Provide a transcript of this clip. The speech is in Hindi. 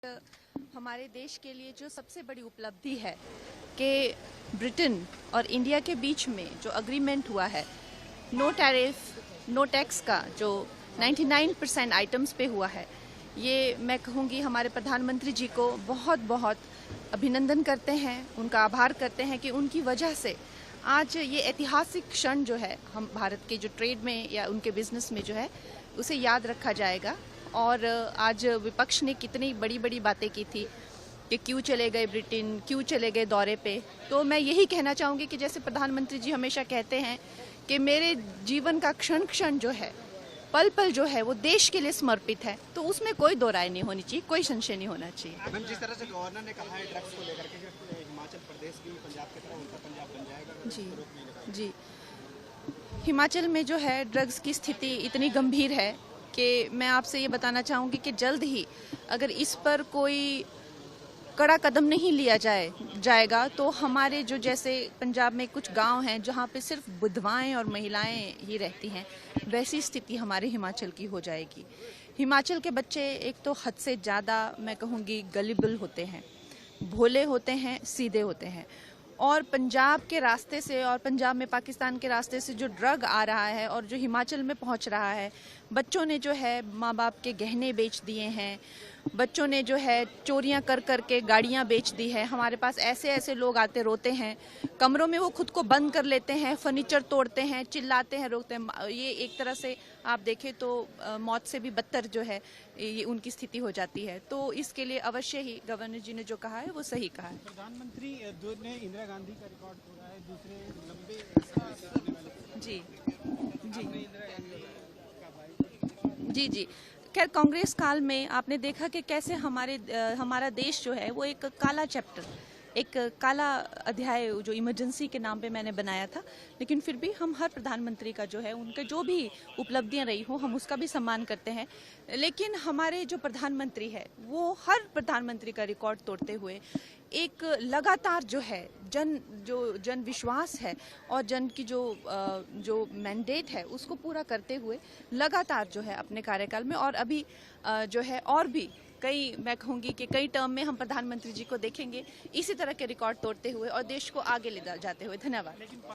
हमारे देश के लिए जो सबसे बड़ी उपलब्धि है कि ब्रिटेन और इंडिया के बीच में जो अग्रीमेंट हुआ है नो टैरिफ नो टैक्स का, जो 99% आइटम्स पे हुआ है, ये मैं कहूँगी हमारे प्रधानमंत्री जी को बहुत बहुत अभिनंदन करते हैं, उनका आभार करते हैं कि उनकी वजह से आज ये ऐतिहासिक क्षण जो है हम भारत के जो ट्रेड में या उनके बिजनेस में जो है उसे याद रखा जाएगा। और आज विपक्ष ने कितनी बड़ी बड़ी बातें की थी कि क्यों चले गए ब्रिटेन, क्यों चले गए दौरे पे। तो मैं यही कहना चाहूँगी कि जैसे प्रधानमंत्री जी हमेशा कहते हैं कि मेरे जीवन का क्षण क्षण जो है, पल पल जो है वो देश के लिए समर्पित है, तो उसमें कोई दो राय नहीं होनी चाहिए, कोई संशय नहीं होना चाहिए। मैम, जिस तरह से गवर्नर ने कहा है ड्रग्स को लेकर के हिमाचल प्रदेश भी पंजाब की तरह उनका पंजाब बन जाएगा। जी, हिमाचल में जो है ड्रग्स की स्थिति इतनी गंभीर है कि मैं आपसे ये बताना चाहूँगी कि जल्द ही अगर इस पर कोई कड़ा कदम नहीं लिया जाएगा तो हमारे जो जैसे पंजाब में कुछ गांव हैं जहां पे सिर्फ विधवाएं और महिलाएं ही रहती हैं, वैसी स्थिति हमारे हिमाचल की हो जाएगी। हिमाचल के बच्चे एक तो हद से ज़्यादा मैं कहूँगी गलिबल होते हैं, भोले होते हैं, सीधे होते हैं। और पंजाब के रास्ते से और पंजाब में पाकिस्तान के रास्ते से जो ड्रग आ रहा है और जो हिमाचल में पहुंच रहा है, बच्चों ने जो है माँ बाप के गहने बेच दिए हैं, बच्चों ने जो है चोरियां कर कर के गाड़ियां बेच दी है। हमारे पास ऐसे ऐसे लोग आते रोते हैं, कमरों में वो खुद को बंद कर लेते हैं, फर्नीचर तोड़ते हैं, चिल्लाते हैं, रोकते हैं। ये एक तरह से आप देखें तो मौत से भी बदतर जो है ये उनकी स्थिति हो जाती है। तो इसके लिए अवश्य ही गवर्नर जी ने जो कहा है वो सही कहा है। प्रधानमंत्री ने इंदिरा गांधी का रिकॉर्ड तोड़ा है, दूसरे लंबे जी जी जी खैर, कांग्रेस काल में आपने देखा कि कैसे हमारा देश जो है वो एक काला चैप्टर, एक काला अध्याय जो इमरजेंसी के नाम पे मैंने बनाया था, लेकिन फिर भी हम हर प्रधानमंत्री का जो है उनके जो भी उपलब्धियां रही हो हम उसका भी सम्मान करते हैं। लेकिन हमारे जो प्रधानमंत्री है वो हर प्रधानमंत्री का रिकॉर्ड तोड़ते हुए एक लगातार जो है जन विश्वास है और जन की जो मैंडेट है उसको पूरा करते हुए लगातार जो है अपने कार्यकाल में, और अभी जो है और भी कई, मैं कहूँगी कि कई टर्म में हम प्रधानमंत्री जी को देखेंगे इसी तरह के रिकॉर्ड तोड़ते हुए और देश को आगे ले जाते हुए। धन्यवाद।